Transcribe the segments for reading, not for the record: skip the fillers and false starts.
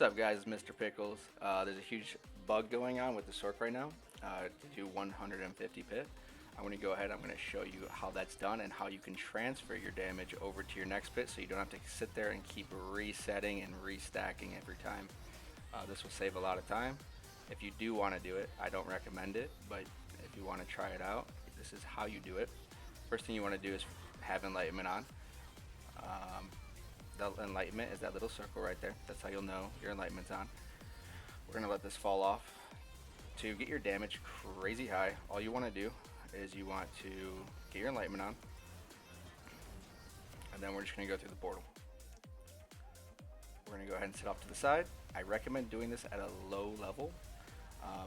What's up, guys? It's Mr. Pickles. There's a huge bug going on with the SORC right now to do 150 pit. I'm going to go ahead, I'm going to show you how that's done and how you can transfer your damage over to your next pit so you don't have to sit there and keep resetting and restacking every time. This will save a lot of time. If you do want to do it, I don't recommend it, but if you want to try it out, this is how you do it. First thing you want to do is have enlightenment on. The enlightenment is that little circle right there. That's how you'll know your enlightenment's on. We're going to let this fall off. To get your damage crazy high, all you want to do is you want to get your enlightenment on, and then we're just going to go through the portal. We're going to go ahead and sit off to the side. I recommend doing this at a low level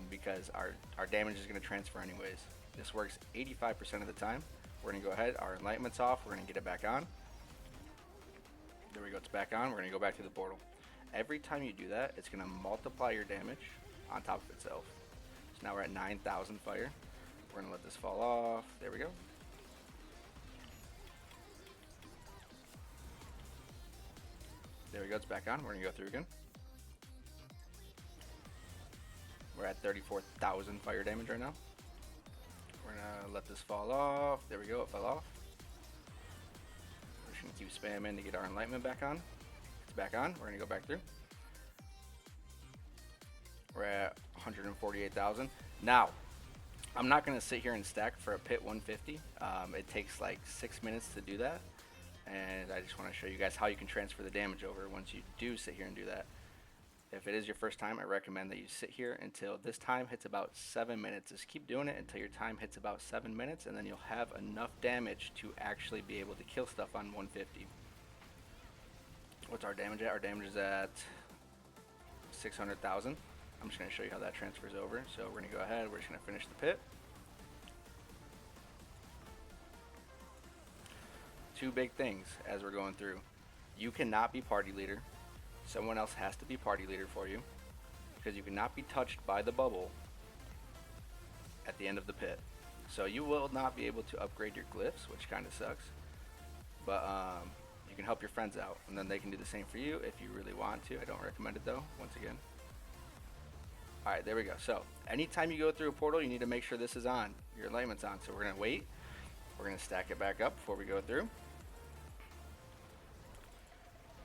because our damage is going to transfer anyways. This works 85% of the time. We're going to go ahead, our enlightenment's off, we're going to get it back on. There we go, it's back on. We're going to go back to the portal. Every time you do that, it's going to multiply your damage on top of itself. So now we're at 9,000 fire. We're going to let this fall off. There we go. There we go, it's back on. We're going to go through again. We're at 34,000 fire damage right now. We're going to let this fall off. There we go, it fell off. We're just going to keep spamming to get our enlightenment back on. It's back on. We're going to go back through. We're at 148,000. Now, I'm not going to sit here and stack for a pit 150. It takes like 6 minutes to do that. And I just want to show you guys how you can transfer the damage over once you do sit here and do that. If it is your first time, I recommend that you sit here until this time hits about 7 minutes. Just keep doing it until your time hits about 7 minutes, and then you'll have enough damage to actually be able to kill stuff on 150. What's our damage at? Our damage is at 600,000. I'm just going to show you how that transfers over. So we're going to go ahead, we're just going to finish the pit. Two big things as we're going through. You cannot be party leader. Someone else has to be party leader for you, because you cannot be touched by the bubble at the end of the pit. So you will not be able to upgrade your glyphs, which kind of sucks. But you can help your friends out, and then they can do the same for you if you really want to. I don't recommend it though, once again. Alright, there we go. So anytime you go through a portal, you need to make sure this is on. Your enlightenment's on. So we're going to wait. We're going to stack it back up before we go through.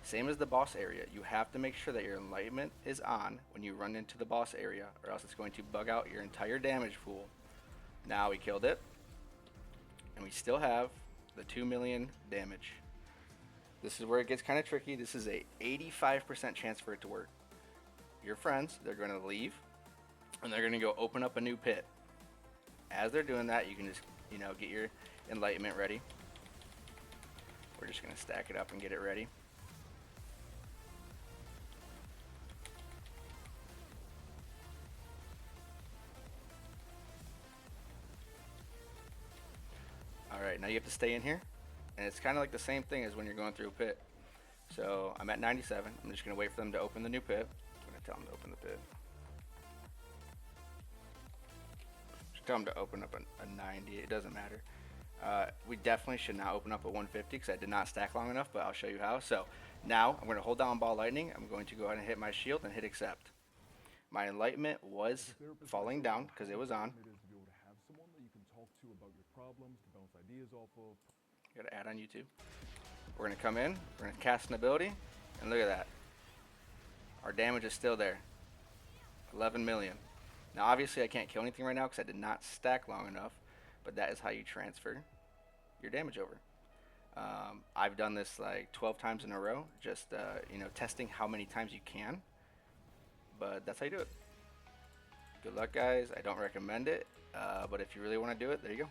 Same as the boss area, you have to make sure that your enlightenment is on when you run into the boss area, or else it's going to bug out your entire damage pool. Now we killed it, and we still have the 2 million damage. This is where it gets kind of tricky. This is a 85% chance for it to work. Your friends, they're going to leave, and they're going to go open up a new pit. As they're doing that, you can just, get your enlightenment ready. We're just going to stack it up and get it ready. Alright, now you have to stay in here, and it's kind of like the same thing as when you're going through a pit. So I'm at 97. I'm just going to wait for them to open the new pit. I'm going to tell them to open the pit. Just tell them to open up a 90. It doesn't matter. We definitely should not open up a 150 because I did not stack long enough, but I'll show you how. So now I'm going to hold down ball lightning. I'm going to go ahead and hit my shield and hit accept. My enlightenment was falling down because it was on. Got to add on YouTube. We're going to come in, we're going to cast an ability, and look at that. Our damage is still there. 11 million. Now obviously I can't kill anything right now because I did not stack long enough, but that is how you transfer your damage over. I've done this like 12 times in a row, just testing how many times you can, but that's how you do it. Good luck, guys. I don't recommend it, but if you really want to do it, there you go.